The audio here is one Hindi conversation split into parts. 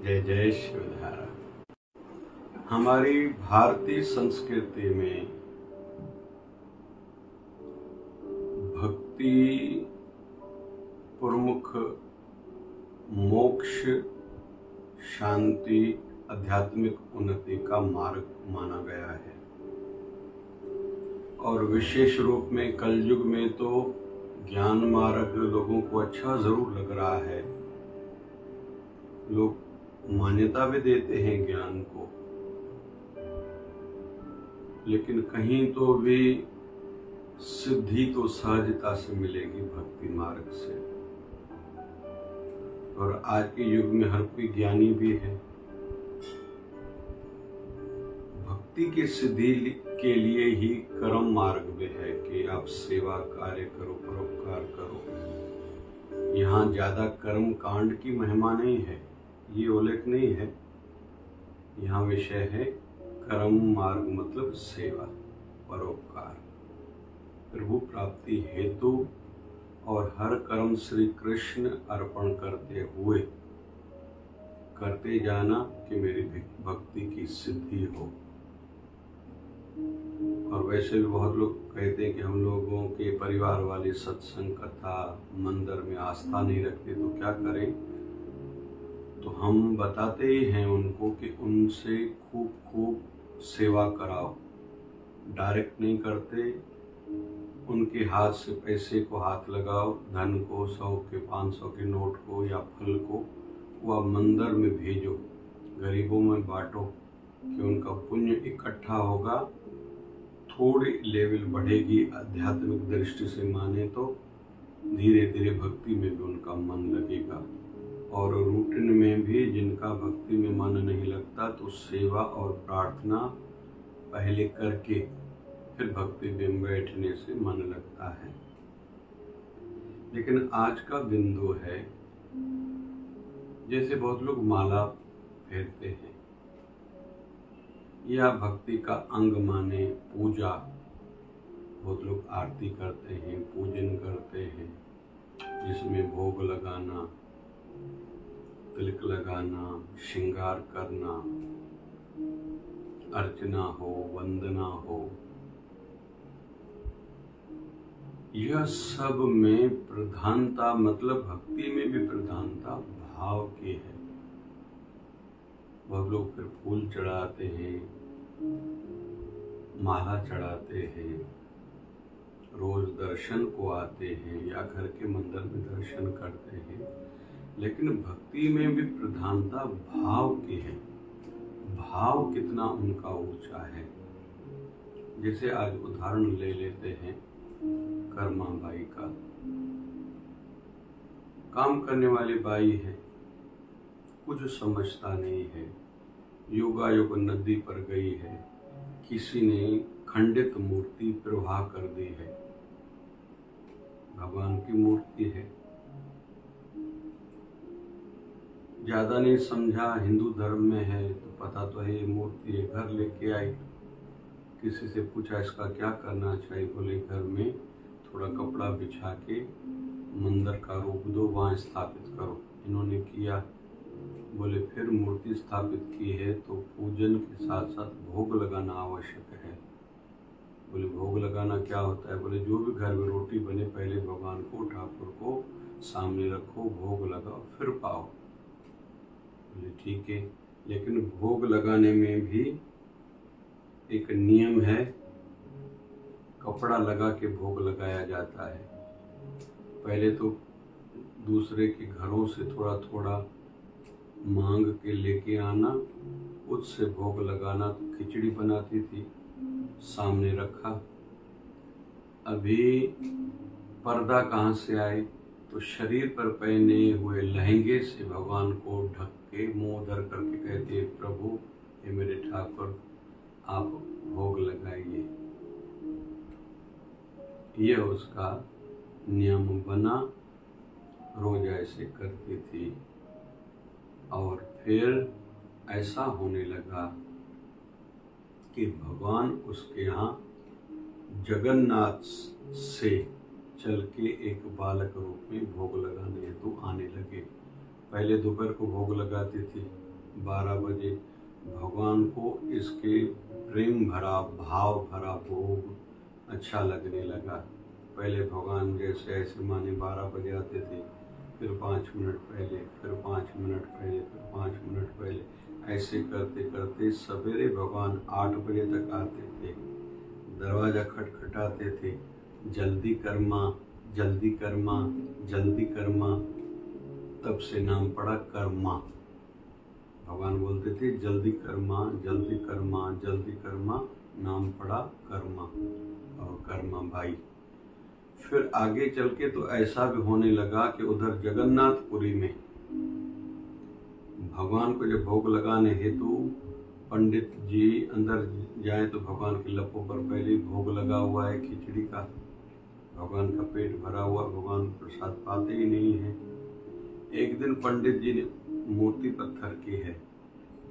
जय जय शिवधारा। हमारी भारतीय संस्कृति में भक्ति प्रमुख मोक्ष, शांति, आध्यात्मिक उन्नति का मार्ग माना गया है। और विशेष रूप में कलयुग में तो ज्ञान मार्ग लोगों को अच्छा जरूर लग रहा है। लोग मान्यता भी देते हैं ज्ञान को, लेकिन कहीं तो भी सिद्धि तो सहजता से मिलेगी भक्ति मार्ग से। और आज के युग में हर कोई ज्ञानी भी है। भक्ति की सिद्धि के लिए ही कर्म मार्ग भी है कि आप सेवा कार्य करो, परोपकार करो। यहाँ ज्यादा कर्म कांड की महिमा नहीं है, ये उल्लेख नहीं है। यहाँ विषय है कर्म मार्ग, मतलब सेवा, परोपकार, प्रभु प्राप्ति हेतु और हर कर्म श्री कृष्ण अर्पण करते हुए करते जाना कि मेरी भक्ति की सिद्धि हो। और वैसे भी बहुत लोग कहते हैं कि हम लोगों के परिवार वाले सत्संग, कथा, मंदिर में आस्था नहीं रखते, तो क्या करें? तो हम बताते ही हैं उनको कि उनसे खूब खूब सेवा कराओ। डायरेक्ट नहीं करते, उनके हाथ से पैसे को हाथ लगाओ, धन को, 100 के 500 के नोट को या फल को वह मंदिर में भेजो, गरीबों में बांटो कि उनका पुण्य इकट्ठा होगा। थोड़ी लेवल बढ़ेगी आध्यात्मिक दृष्टि से माने तो धीरे धीरे भक्ति में भी उनका मन लगेगा। और रूटीन में भी जिनका भक्ति में मन नहीं लगता तो सेवा और प्रार्थना पहले करके फिर भक्ति में बैठने से मन लगता है। लेकिन आज का बिंदु है, जैसे बहुत लोग माला फेरते हैं या भक्ति का अंग माने पूजा, बहुत लोग आरती करते हैं, पूजन करते हैं, जिसमें भोग लगाना, तिलक लगाना, श्रृंगार करना, अर्चना हो, वंदना हो, यह सब में प्रधानता, मतलब भक्ति में भी प्रधानता भाव की है। बहुत लोग फिर फूल चढ़ाते हैं, माला चढ़ाते हैं, रोज दर्शन को आते हैं या घर के मंदिर में दर्शन करते हैं, लेकिन भक्ति में भी प्रधानता भाव की है। भाव कितना उनका ऊंचा है। जैसे आज उदाहरण ले लेते हैं कर्मा बाई का। काम करने वाली बाई है, कुछ समझता नहीं है, योगायोग नदी पर गई है, किसी ने खंडित मूर्ति प्रवाह कर दी है, भगवान की मूर्ति है, ज्यादा नहीं समझा, हिंदू धर्म में है तो पता तो है ये मूर्ति है, घर लेके आई, किसी से पूछा इसका क्या करना चाहिए, बोले घर में थोड़ा कपड़ा बिछा के मंदिर का रूप दो, वहाँ स्थापित करो। इन्होंने किया। बोले फिर मूर्ति स्थापित की है तो पूजन के साथ साथ भोग लगाना आवश्यक है। बोले भोग लगाना क्या होता है? बोले जो भी घर में रोटी बने पहले भगवान को, ठाकुर को सामने रखो, भोग लगाओ, फिर पाओ। बोले ठीक है, लेकिन भोग लगाने में भी एक नियम है, कपड़ा लगा के भोग लगाया जाता है। पहले तो दूसरे के घरों से थोड़ा थोड़ा मांग के लेके आना, उससे भोग लगाना। तो खिचड़ी बनाती थी, सामने रखा। अभी पर्दा कहाँ से आए? तो शरीर पर पहने हुए लहंगे से भगवान को ढक के मुंह धर करके कहते हैं, प्रभु ये मेरे ठाकुर आप भोग लगाइए। यह उसका नियम बना, रोज ऐसे करती थी। और फिर ऐसा होने लगा कि भगवान उसके यहाँ जगन्नाथ से चल के एक बालक रूप में भोग लगाने हेतु आने लगे। पहले दोपहर को भोग लगाती थी, 12 बजे भगवान को इसके प्रेम भरा भाव भरा भोग अच्छा लगने लगा। पहले भगवान जैसे ऐसे माने 12 बजे आते थे, फिर 5 मिनट पहले, फिर 5 मिनट पहले, फिर 5 मिनट पहले, ऐसे करते करते सवेरे भगवान 8 बजे तक आते थे। दरवाज़ा खटखटाते थे, जल्दी कर माँ, जल्दी कर माँ, जल्दी कर माँ। तब से नाम पड़ा कर्मा। भगवान बोलते थे जल्दी कर माँ, जल्दी कर माँ, जल्दी कर माँ। नाम पड़ा कर्मा और कर्मा बाई। फिर आगे चल के तो ऐसा भी होने लगा कि उधर जगन्नाथपुरी में भगवान को जब भोग लगाने हेतु पंडित जी अंदर जाए तो भगवान के लपों पर पहले भोग लगा हुआ है खिचड़ी का। भगवान का पेट भरा हुआ, भगवान प्रसाद पाते ही नहीं है। एक दिन पंडित जी ने, मूर्ति पत्थर की है,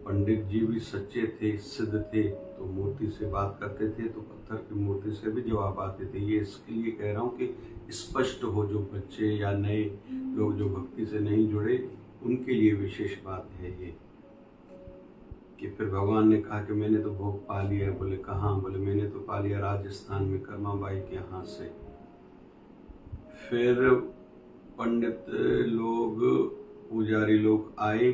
पंडित जी भी सच्चे थे, सिद्ध थे, तो मूर्ति से बात करते थे तो पत्थर की मूर्ति से भी जवाब आते थे। ये इसके लिए कह रहा हूँ कि स्पष्ट हो, जो बच्चे या नए लोग जो भक्ति से नहीं जुड़े उनके लिए विशेष बात है ये। कि फिर भगवान ने कहा कि मैंने तो भोग पा लिया है। बोले कहाँ? बोले मैंने तो पा लिया राजस्थान में कर्मा बाई के यहाँ से। फिर पंडित लोग, पुजारी लोग आए,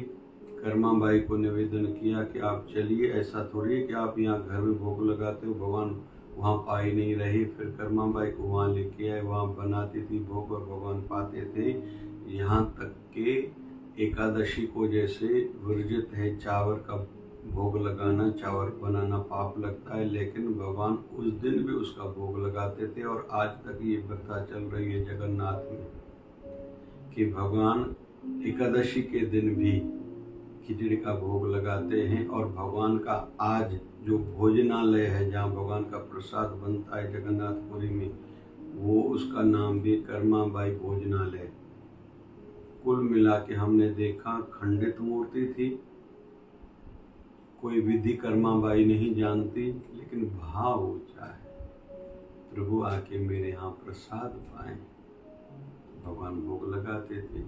कर्मा बाई को निवेदन किया कि आप चलिए, ऐसा थोड़ी है कि आप यहाँ घर में भोग लगाते हो, भगवान वहाँ पा ही नहीं रहे। फिर कर्मा बाई को वहाँ लेके आए, वहाँ बनाती थी भोग और भगवान पाते थे। यहाँ तक के एकादशी को जैसे वर्जित है चावल का भोग लगाना, चावल बनाना पाप लगता है, लेकिन भगवान उस दिन भी उसका भोग लगाते थे। और आज तक ये प्रथा चल रही है जगन्नाथ में कि भगवान एकादशी के दिन भी खिचड़ी का भोग लगाते हैं। और भगवान का आज जो भोजनालय है जहाँ भगवान का प्रसाद बनता है जगन्नाथपुरी में, वो उसका नाम भी कर्मा बाई भोजनालय। कुल मिला के हमने देखा खंडित मूर्ति थी, कोई विधि कर्मा बाई नहीं जानती, लेकिन भाव ऊंचा है, प्रभु आके मेरे यहाँ प्रसाद पाए, भगवान भोग लगाते थे।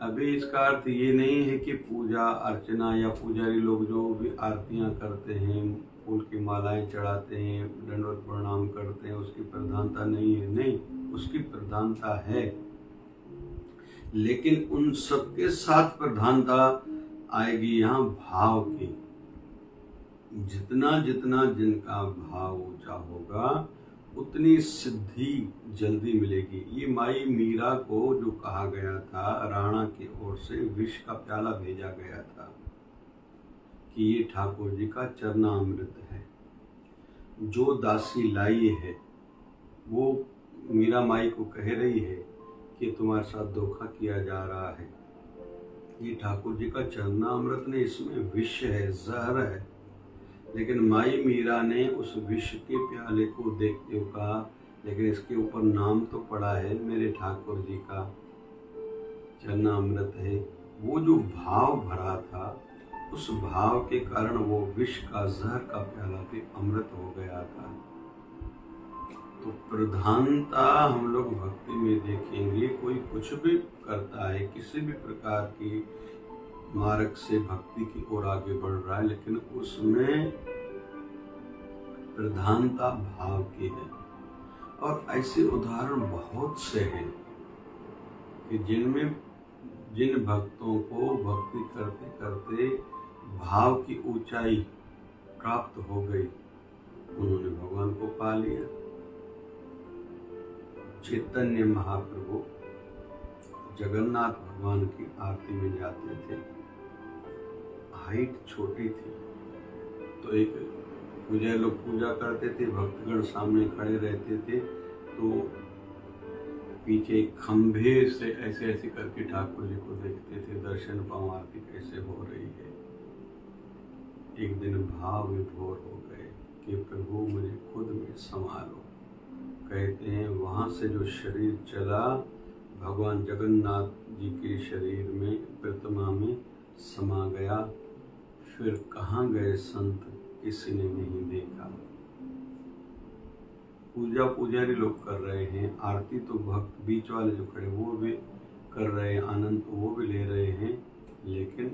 अभी इसका अर्थ ये नहीं है कि पूजा अर्चना या पुजारी लोग जो भी आरतियाँ करते हैं, फूल की मालाएं चढ़ाते हैं, दंडवत प्रणाम करते हैं, उसकी प्रधानता नहीं है। नहीं, उसकी प्रधानता है, लेकिन उन सबके साथ प्रधानता आएगी यहाँ भाव की। जितना जितना जिनका भाव ऊंचा होगा उतनी सिद्धि जल्दी मिलेगी। ये माई मीरा को जो कहा गया था, राणा की ओर से विष का प्याला भेजा गया था कि ये ठाकुर जी का चरणामृत है। जो दासी लाई है वो मीरा माई को कह रही है कि तुम्हारे साथ धोखा किया जा रहा है, ये ठाकुर जी का चरणामृत नहीं, इसमें विष है, जहर है। लेकिन माई मीरा ने उस विष के प्याले को देखते हुए कहा, लेकिन इसके ऊपर नाम तो पड़ा है मेरे ठाकुर जी का, चरणामृत है। वो जो भाव भरा था, उस भाव के कारण वो विष का, जहर का प्याला भी अमृत हो गया था। तो प्रधानता हम लोग भक्ति में देखेंगे, कोई कुछ भी करता है, किसी भी प्रकार की मार्ग से भक्ति की ओर आगे बढ़ रहा है, लेकिन उसमें प्रधानता भाव की है। और ऐसे उदाहरण बहुत से हैं कि जिनमें जिन भक्तों को भक्ति करते करते भाव की ऊंचाई प्राप्त हो गई, उन्होंने भगवान को पा लिया। चैतन्य महाप्रभु जगन्नाथ भगवान की आरती में जाते थे, हाइट छोटी थी, तो एक पूजा लोग पूजा करते थे, भक्तगण सामने खड़े रहते थे, तो पीछे खंभे से ऐसे ऐसे करके ठाकुर जी को देखते थे, दर्शन पाऊं आरती कैसे हो रही है। एक दिन भाव विभोर हो गए कि प्रभु मुझे खुद में संभालो। कहते हैं वहाँ से जो शरीर चला, भगवान जगन्नाथ जी के शरीर में, प्रतिमा में समा गया। फिर कहाँ गए संत, किसी ने नहीं देखा। पूजा पुजारी लोग कर रहे हैं, आरती तो भक्त बीच वाले जो खड़े वो भी कर रहे हैं, आनंद तो वो भी ले रहे हैं, लेकिन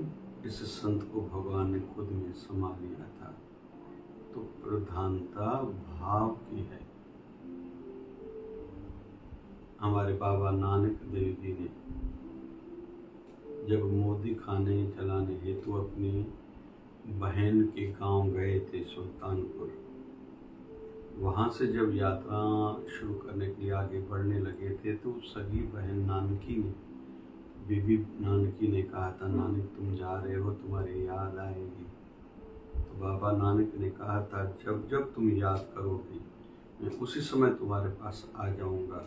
इस संत को भगवान ने खुद में समा लिया था। तो प्रधानता भाव की है। हमारे बाबा नानक देव जी ने जब मोदी खाने चलाने हेतु अपनी बहन के गांव गए थे सुल्तानपुर, वहाँ से जब यात्रा शुरू करने के लिए आगे बढ़ने लगे थे तो सगी बहन नानकी ने, बीबी नानकी ने कहा था, नानक तुम जा रहे हो, तुम्हारी याद आएगी। तो बाबा नानक ने कहा था, जब जब तुम याद करोगे मैं उसी समय तुम्हारे पास आ जाऊंगा।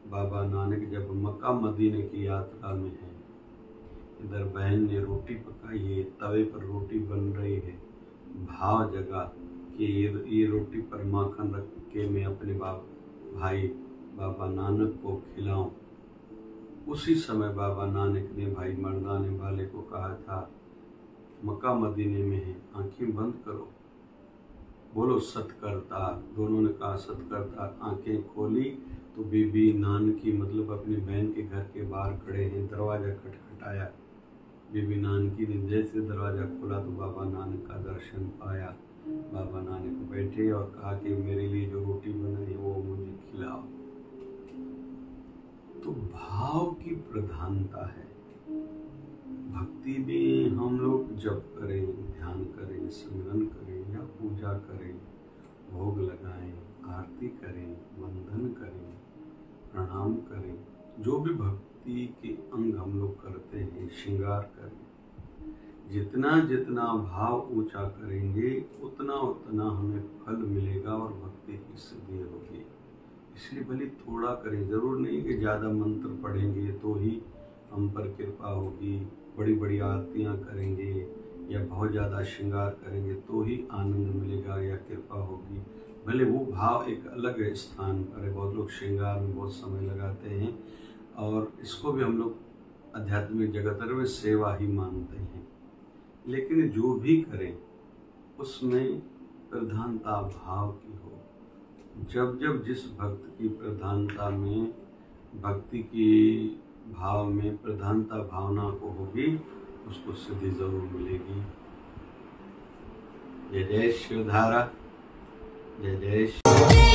बाबा नानक जब मक्का मदीने की यात्रा में है, इधर बहन ने रोटी पकाई है, तवे पर रोटी बन रही है, भाव जगा कि ये रोटी पर माखन रख के मैं अपने भाई बाबा नानक को खिलाऊं। उसी समय बाबा नानक ने भाई मर्दाने वाले को कहा था, मक्का मदीने में है, आंखें बंद करो, बोलो सतकर्ता। दोनों ने कहा सतकर्ता। आंखें खोली तो बीबी नानकी मतलब अपनी बहन के घर के बाहर खड़े हैं। दरवाजा खटखटाया। बीबी नानकी ने जैसे दरवाजा खोला तो बाबा नानक का दर्शन पाया। बाबा नानक बैठे और कहा कि मेरे लिए जो रोटी बनी है वो मुझे खिलाओ। तो भाव की प्रधानता है। भक्ति में हम लोग जप करें, ध्यान करें, सिमरन करें या पूजा करें, भोग लगाएं, आरती करें, वंदन करें, प्रणाम करें, जो भी भक्ति के अंग हम लोग करते हैं, श्रृंगार करें, जितना जितना भाव ऊंचा करेंगे उतना उतना हमें फल मिलेगा और भक्ति की सिद्धि होगी। इसलिए भले थोड़ा करें, जरूर नहीं कि ज़्यादा मंत्र पढ़ेंगे तो ही हम पर कृपा होगी, बड़ी बड़ी आरतियाँ करेंगे या बहुत ज़्यादा श्रृंगार करेंगे तो ही आनंद मिलेगा या कृपा होगी। भले वो भाव एक अलग स्थान पर है। बहुत लोग श्रृंगार में बहुत समय लगाते हैं और इसको भी हम लोग आध्यात्मिक जगत में सेवा ही मानते हैं। लेकिन जो भी करें उसमें प्रधानता भाव की हो। जब जब जिस भक्त की प्रधानता में, भक्ति की भाव में प्रधानता भावना को होगी, उसको सिद्धि जरूर मिलेगी। जय जय शिवधारा, जय जय शिव।